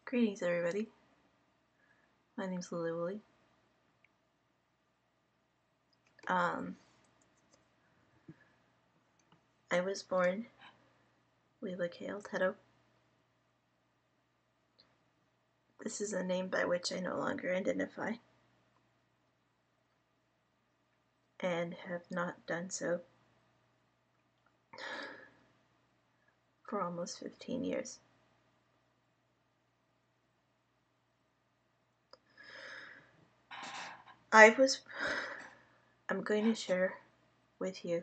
Greetings, everybody. My name's Lily. I was born Lila Kale Teto. This is a name by which I no longer identify, and have not done so for almost 15 years. I'm going to share with you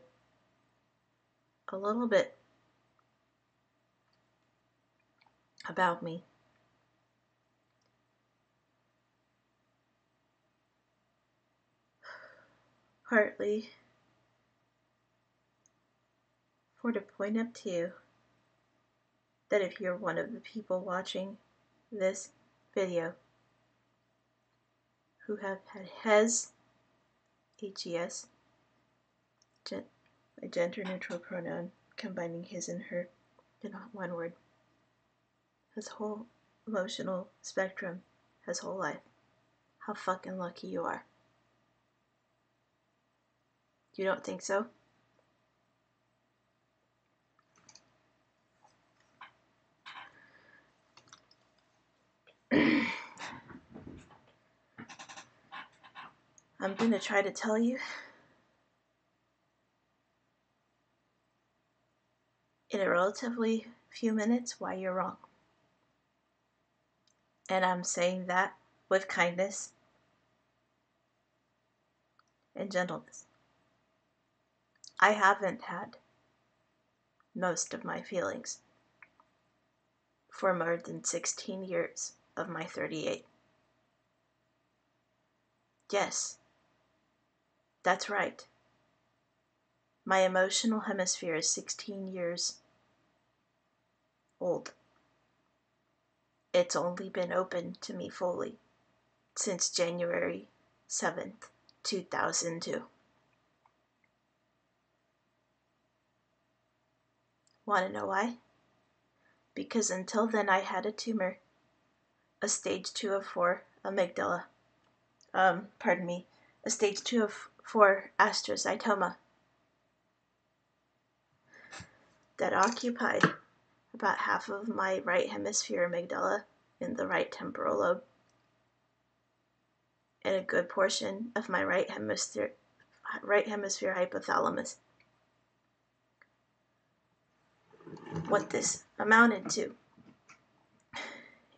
a little bit about me. Partly for to point up to you that if you're one of the people watching this video who have had HES, HES, a gender-neutral pronoun combining his and her in one word, his whole emotional spectrum, his whole life, how fucking lucky you are. You don't think so? I'm going to try to tell you in a relatively few minutes why you're wrong. And I'm saying that with kindness and gentleness. I haven't had most of my feelings for more than 16 years of my 38. Yes, that's right. My emotional hemisphere is 16 years old. It's only been open to me fully since January 7th, 2002. Want to know why? Because until then I had a tumor, a stage 2 of 4 amygdala, a stage 2 of 4 astrocytoma that occupied about half of my right hemisphere amygdala in the right temporal lobe, and a good portion of my right hemisphere hypothalamus. What this amounted to,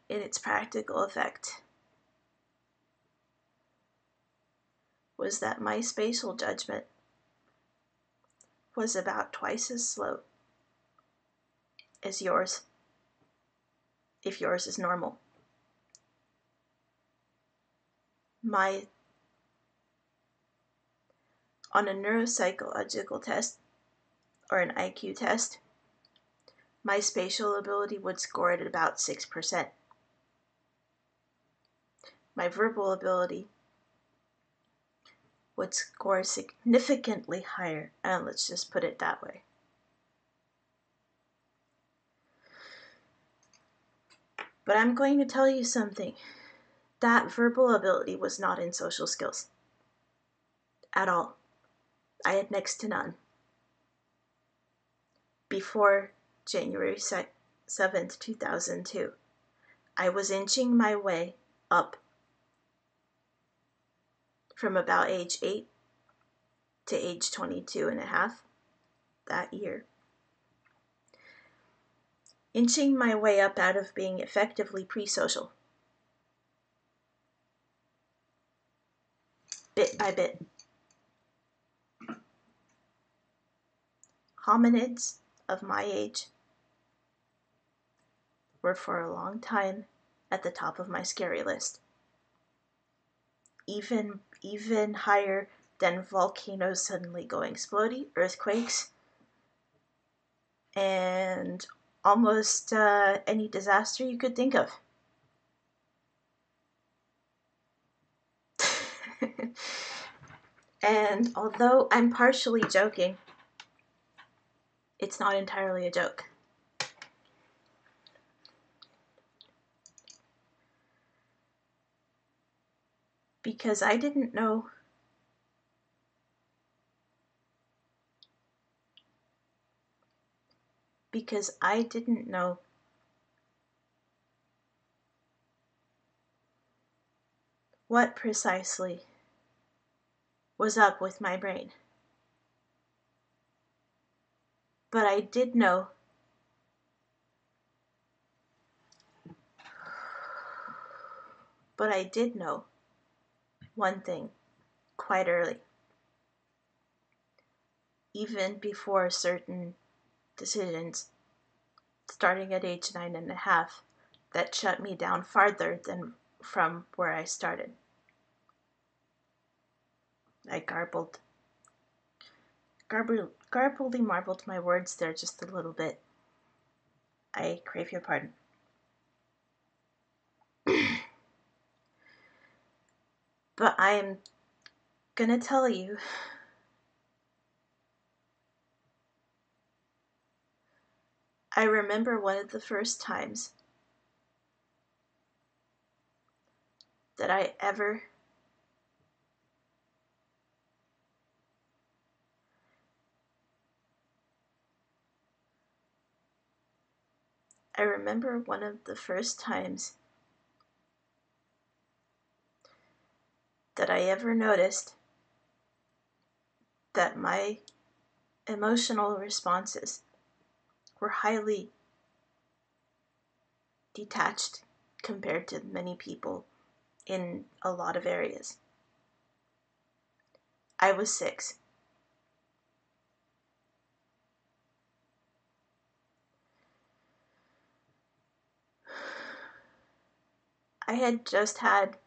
in its practical effect, was that my spatial judgment was about twice as slow as yours, if yours is normal. On a neuropsychological test, or an IQ test, my spatial ability would score it at about 6%. My verbal ability would score significantly higher, and let's just put it that way. But I'm going to tell you something. That verbal ability was not in social skills. At all. I had next to none. Before January 7th, 2002, I was inching my way up from about age 8 to age 22 and a half that year. Inching my way up out of being effectively pre-social. Bit by bit. Hominids of my age were for a long time at the top of my scary list. Even higher than volcanoes suddenly going exploding, earthquakes, and almost any disaster you could think of. And although I'm partially joking, it's not entirely a joke. Because I didn't know what precisely was up with my brain. But I did know one thing quite early, even before certain decisions, starting at age 9.5, that shut me down farther than from where I started. I garbledy marbled my words there just a little bit. I crave your pardon. But I am gonna tell you I remember one of the first times that I remember one of the first times that I ever noticed that my emotional responses were highly detached compared to many people in a lot of areas. I was 6. I had just had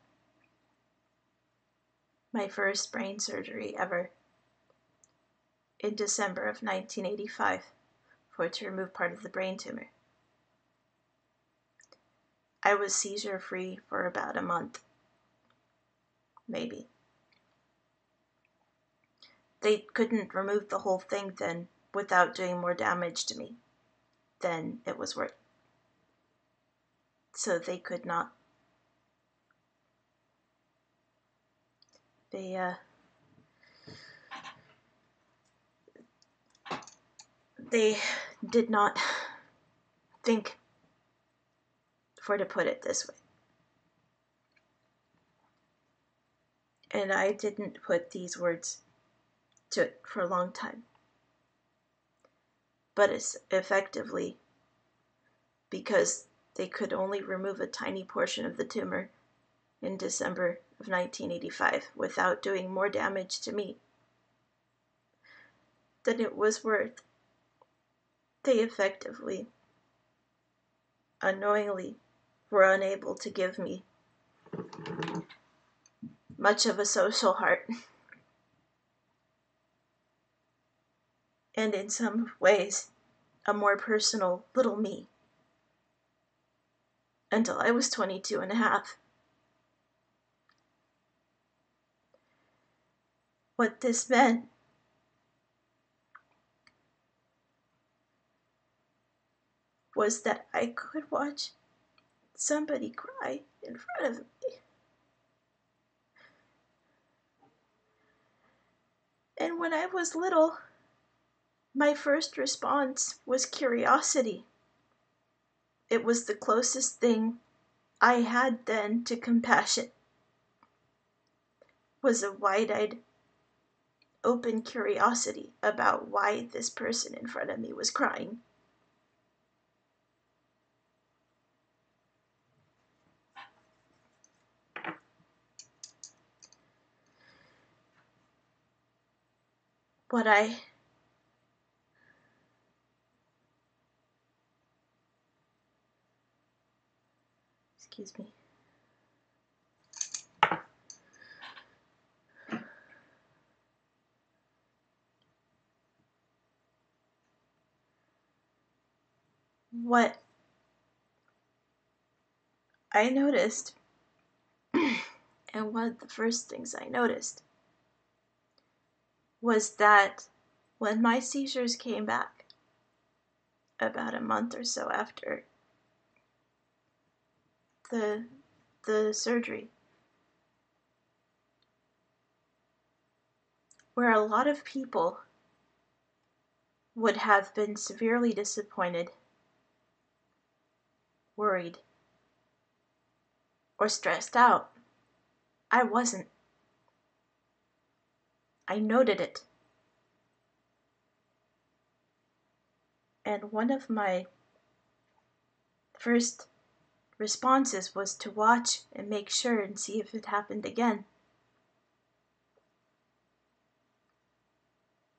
my first brain surgery ever in December of 1985 to remove part of the brain tumor. I was seizure-free for about a month, maybe. They couldn't remove the whole thing then without doing more damage to me than it was worth. So they could not. They did not think, for to put it this way. And I didn't put these words to it for a long time. But it's effectively because they could only remove a tiny portion of the tumor in December of 1985 without doing more damage to me than it was worth. They effectively, unknowingly, were unable to give me much of a social heart. And in some ways, a more personal little me. Until I was 22 and a half. What this meant was that I could watch somebody cry in front of me. And when I was little, my first response was curiosity. It was the closest thing I had then to compassion, was a wide-eyed, open curiosity about why this person in front of me was crying. Excuse me. What I noticed, and one of the first things I noticed, was that when my seizures came back, about a month or so after the surgery, where a lot of people would have been severely disappointed, worried, or stressed out. I wasn't. I noted it. And one of my first responses was to watch and make sure and see if it happened again.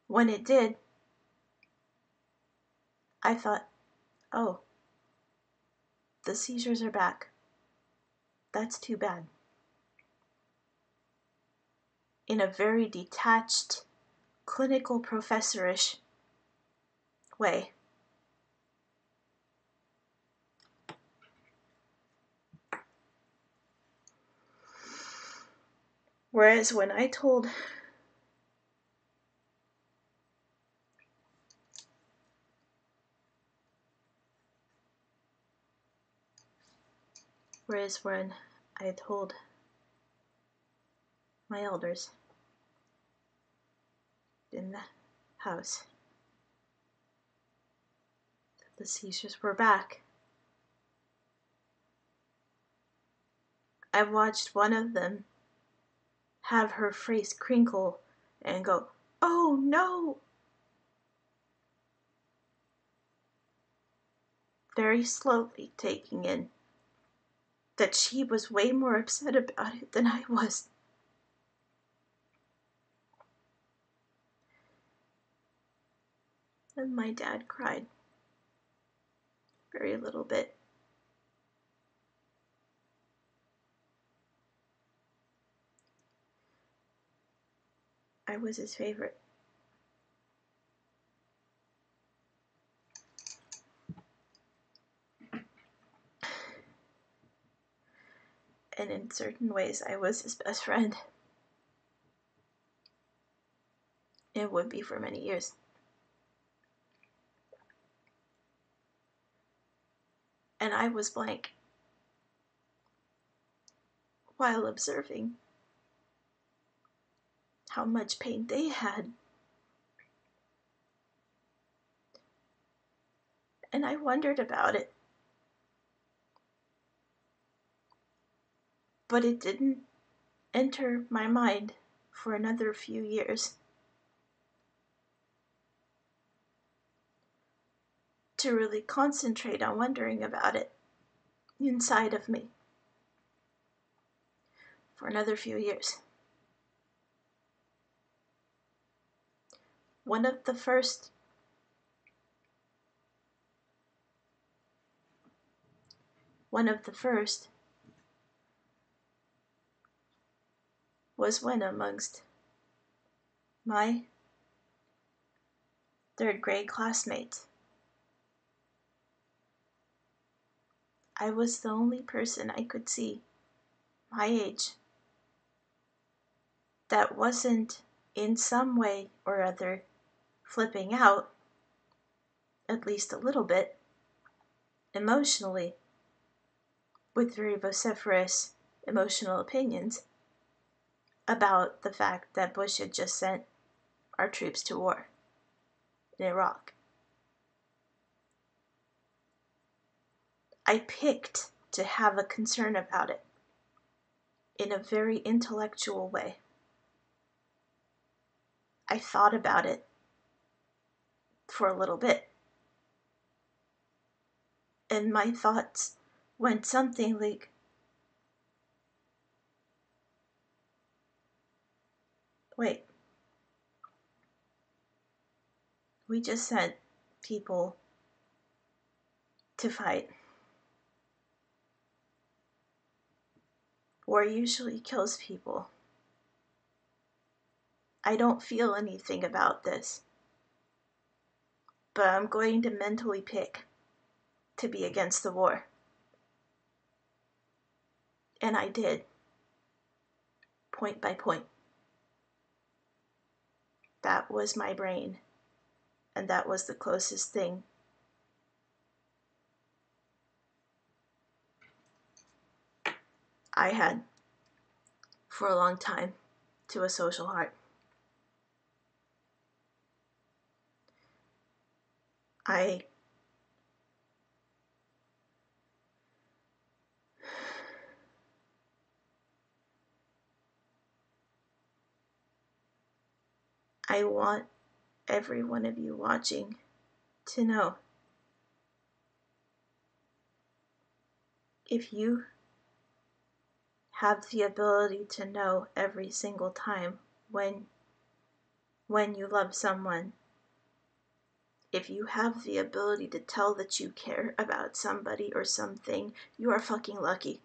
When it did, I thought, oh, the seizures are back. That's too bad. In a very detached, clinical professorish way. Whereas when I told my elders in the house that the seizures were back, I watched one of them have her face crinkle and go, "Oh no!" very slowly, taking in that she was way more upset about it than I was. And my dad cried very little bit. I was his favorite. And in certain ways, I was his best friend. It would be for many years. And I was blank while observing how much pain they had. And I wondered about it. But it didn't enter my mind for another few years to really concentrate on wondering about it inside of me. For another few years. One of the first was when, amongst my third grade classmates, I was the only person I could see my age that wasn't in some way or other flipping out, at least a little bit, emotionally, with very vociferous emotional opinions about the fact that Bush had just sent our troops to war in Iraq. I picked to have a concern about it in a very intellectual way. I thought about it for a little bit. And my thoughts went something like, wait, we just sent people to fight. War usually kills people. I don't feel anything about this, but I'm going to mentally pick to be against the war. And I did, point by point. That was my brain, and that was the closest thing I had for a long time to a social heart. I want every one of you watching to know, if you have the ability to know every single time when you love someone, if you have the ability to tell that you care about somebody or something, you are fucking lucky.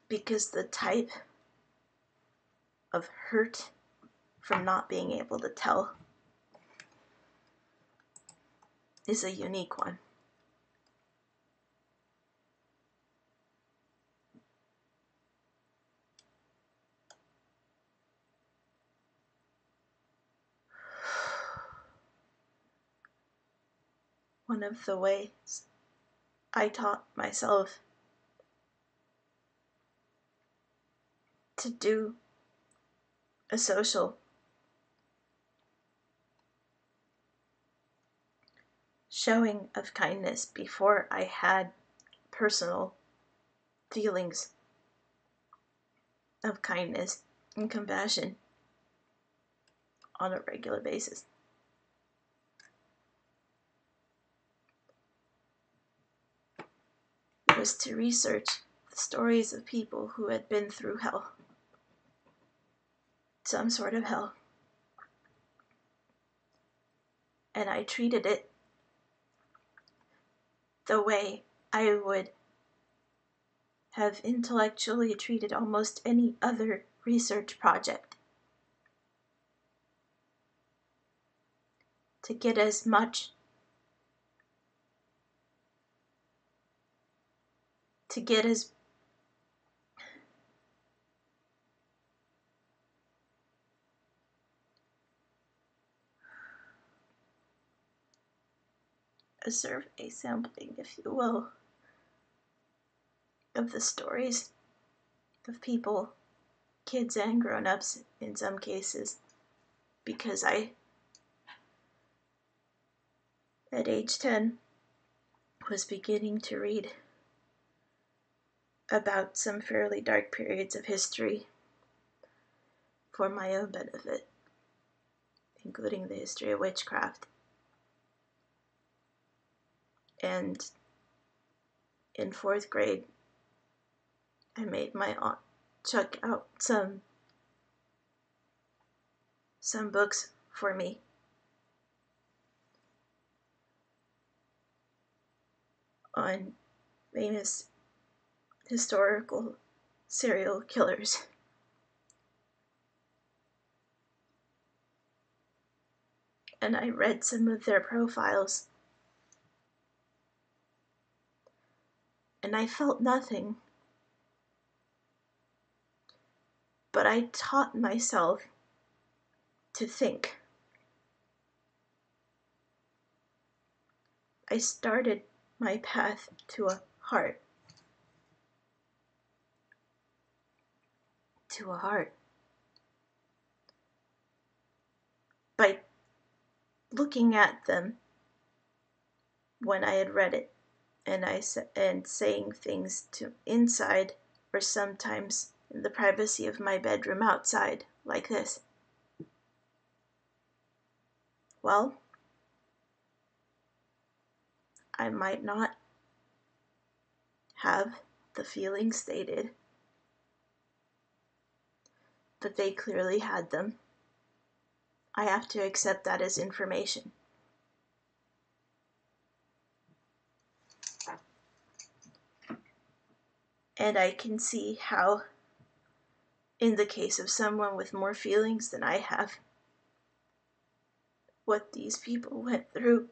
Because the type of hurt from not being able to tell is a unique one. One of the ways I taught myself to do a social showing of kindness before I had personal feelings of kindness and compassion on a regular basis was to research the stories of people who had been through hell, some sort of hell, and I treated it the way I would have intellectually treated almost any other research project, to get as much, to get as a survey sampling, if you will, of the stories of people, kids and grown-ups in some cases, because I, at age 10, was beginning to read about some fairly dark periods of history for my own benefit, including the history of witchcraft. And in 4th grade, I made my aunt check out some books for me. On famous historical serial killers. And I read some of their profiles. And I felt nothing. But I taught myself to think. I started my path to a heart. To a heart. By looking at them when I had read it, and saying things to inside, or sometimes in the privacy of my bedroom outside, like this. Well, I might not have the feelings they did, but they clearly had them. I have to accept that as information. And I can see how, in the case of someone with more feelings than I have, what these people went through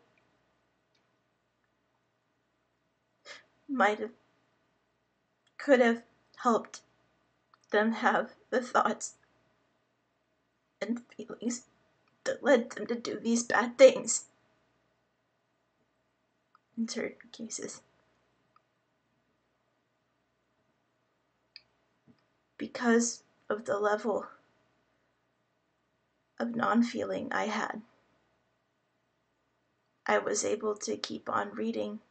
could have helped them have the thoughts and feelings that led them to do these bad things. In certain cases. because of the level of non-feeling I had, I was able to keep on reading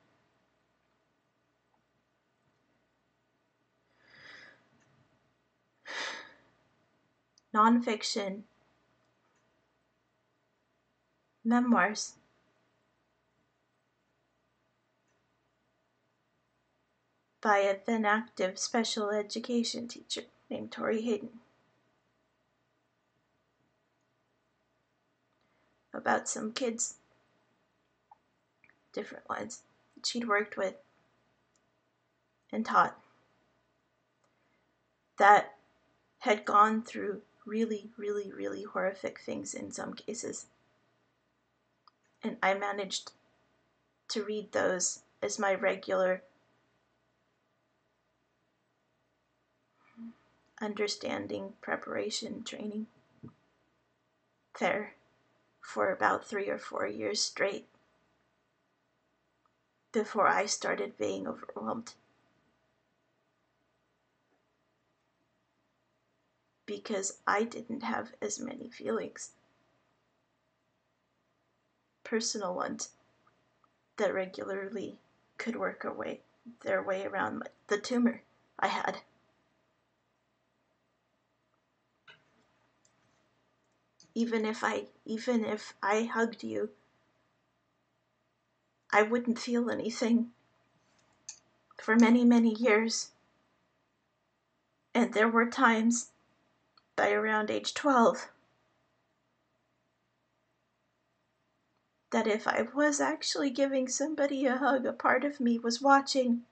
nonfiction memoirs by a then active special education teacher named Tori Hayden about some kids, different ones, that she'd worked with and taught that had gone through really, really, really horrific things in some cases. And I managed to read those as my regular understanding, preparation, training there for about 3 or 4 years straight before I started being overwhelmed. Because I didn't have as many feelings, personal ones, that regularly could work their way around the tumor I had. Even if I hugged you, I wouldn't feel anything for many, many years. And there were times by around age 12 that if I was actually giving somebody a hug, a part of me was watching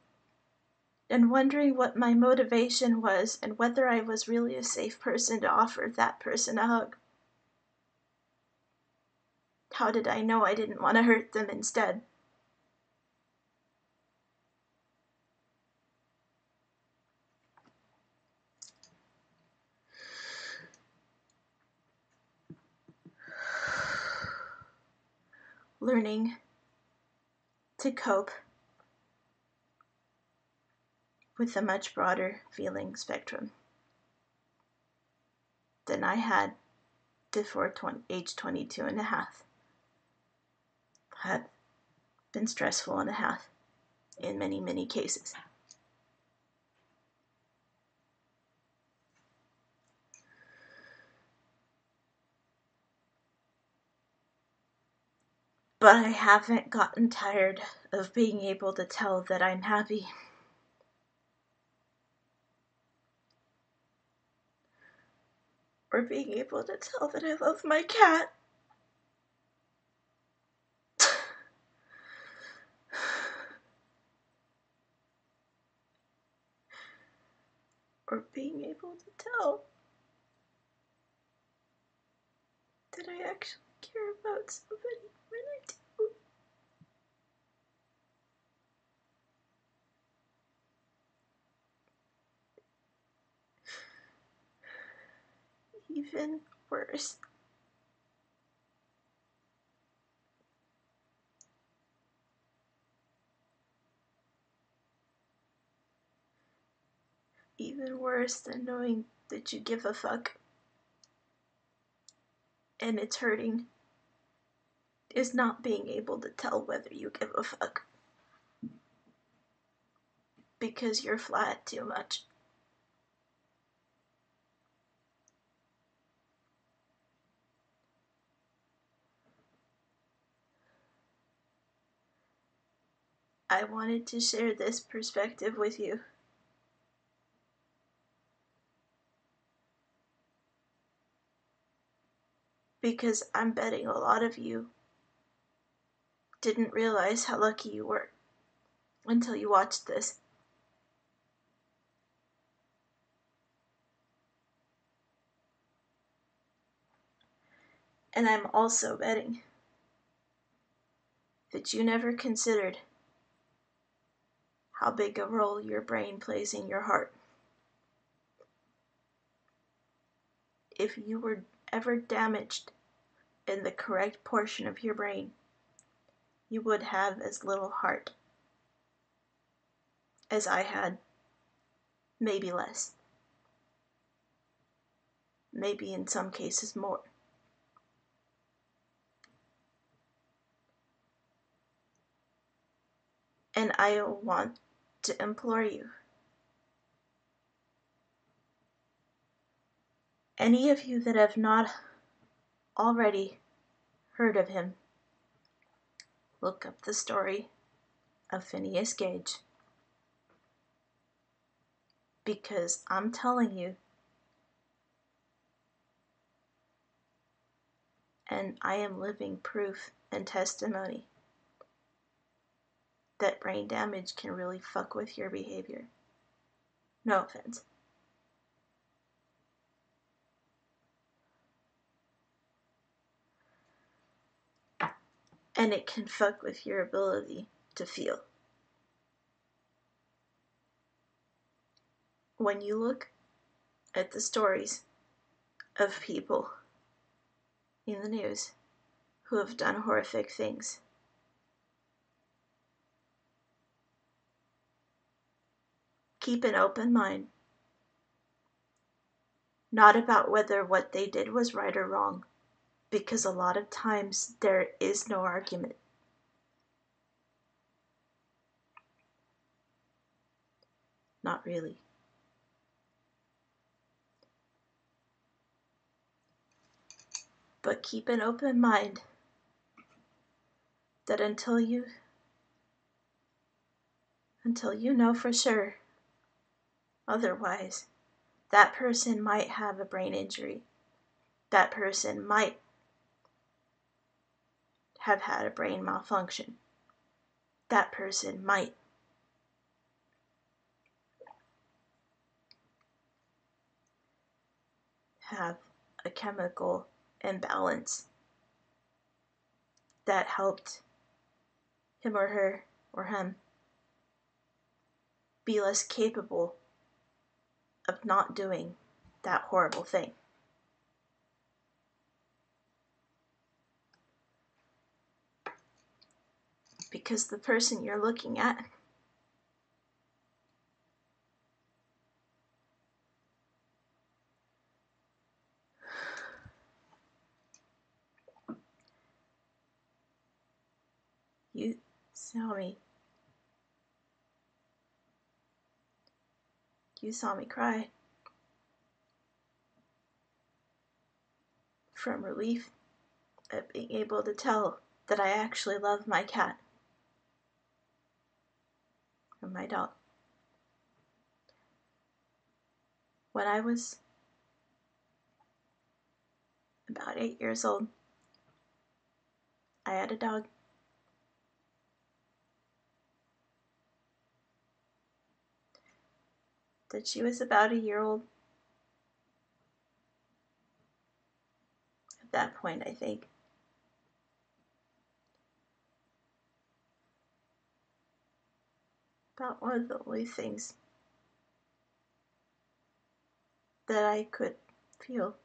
and wondering what my motivation was and whether I was really a safe person to offer that person a hug. How did I know I didn't want to hurt them instead? Learning to cope with a much broader feeling spectrum than I had before age 22 and a half had been stressful and a half in many, many cases. But I haven't gotten tired of being able to tell that I'm happy. Or being able to tell that I love my cat. Or being able to tell that I actually care about somebody when I do. Even worse. Even worse than knowing that you give a fuck and it's hurting is not being able to tell whether you give a fuck because you're flat too much. I wanted to share this perspective with you because I'm betting a lot of you didn't realize how lucky you were until you watched this. And I'm also betting that you never considered how big a role your brain plays in your heart. If you were ever damaged in the correct portion of your brain, you would have as little heart as I had, maybe less. maybe in some cases more. And I want to implore you, any of you that have not already heard of him, look up the story of Phineas Gage. Because I'm telling you, and I am living proof and testimony, that brain damage can really fuck with your behavior. No offense. And it can fuck with your ability to feel. When you look at the stories of people in the news who have done horrific things, keep an open mind. Not about whether what they did was right or wrong, because a lot of times there is no argument. Not really. But keep an open mind that until you know for sure otherwise, that person might have a brain injury. That person might have had a brain malfunction. That person might have a chemical imbalance that helped him or her or him be less capable of not doing that horrible thing. Because the person you're looking at you saw me cry from relief at being able to tell that I actually love my cat and my dog. When I was about 8 years old, I had a dog. That she was about a year old at that point, I think. About one of the only things that I could feel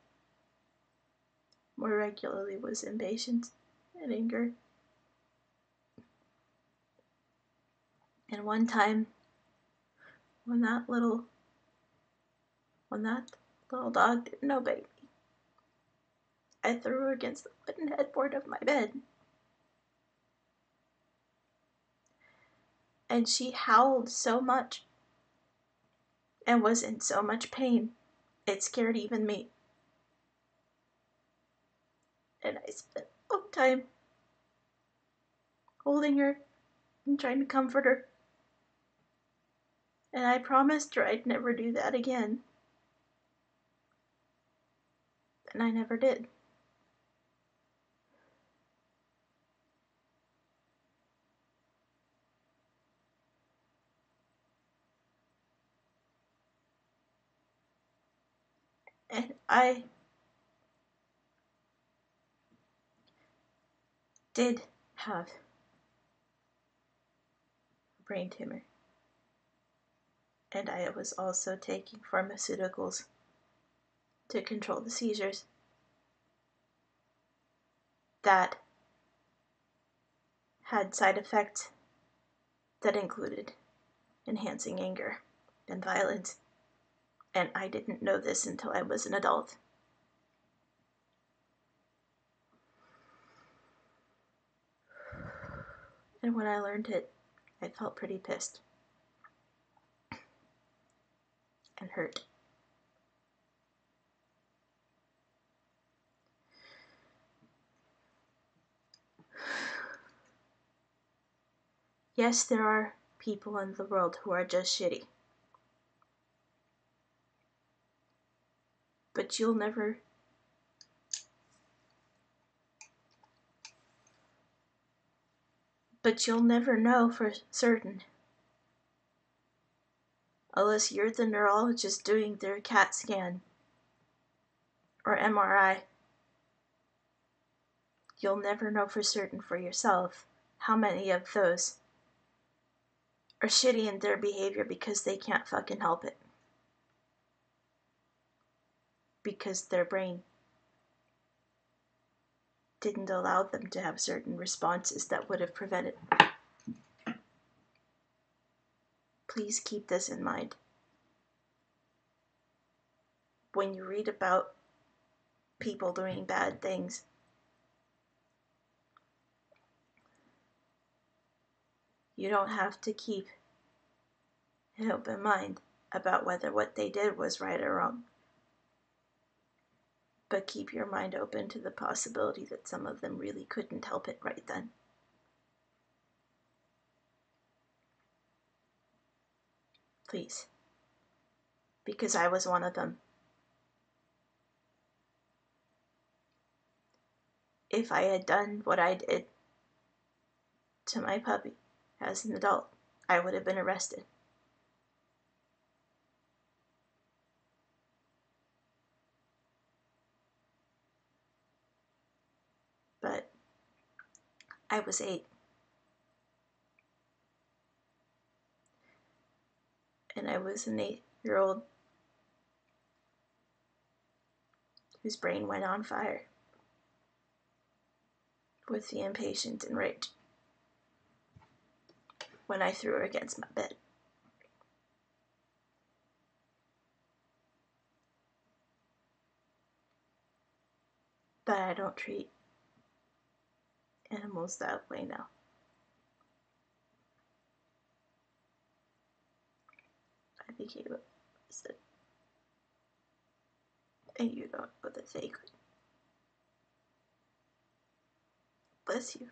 more regularly was impatience and anger. And one time, when that little dog didn't obey me, I threw her against the wooden headboard of my bed. And she howled so much and was in so much pain, it scared even me. And I spent a long time holding her and trying to comfort her. And I promised her I'd never do that again. And I never did. And I did have a brain tumor. And I was also taking pharmaceuticals to control the seizures. That had side effects that included enhancing anger and violence. And I didn't know this until I was an adult. And when I learned it, I felt pretty pissed and hurt. Yes, there are people in the world who are just shitty. But you'll never know for certain unless you're the neurologist doing their CAT scan or MRI. You'll never know for certain for yourself how many of those are shitty in their behavior because they can't fucking help it. Because their brain didn't allow them to have certain responses that would have prevented. Please keep this in mind. When you read about people doing bad things, you don't have to keep an open mind about whether what they did was right or wrong. But keep your mind open to the possibility that some of them really couldn't help it right then. Please. Because I was one of them. If I had done what I did to my puppy as an adult, I would have been arrested. But I was 8. And I was an 8-year-old whose brain went on fire with the impatience and rage when I threw her against my bed. But I don't treat animals that way now. I became a person. And you don't know that they could. Bless you.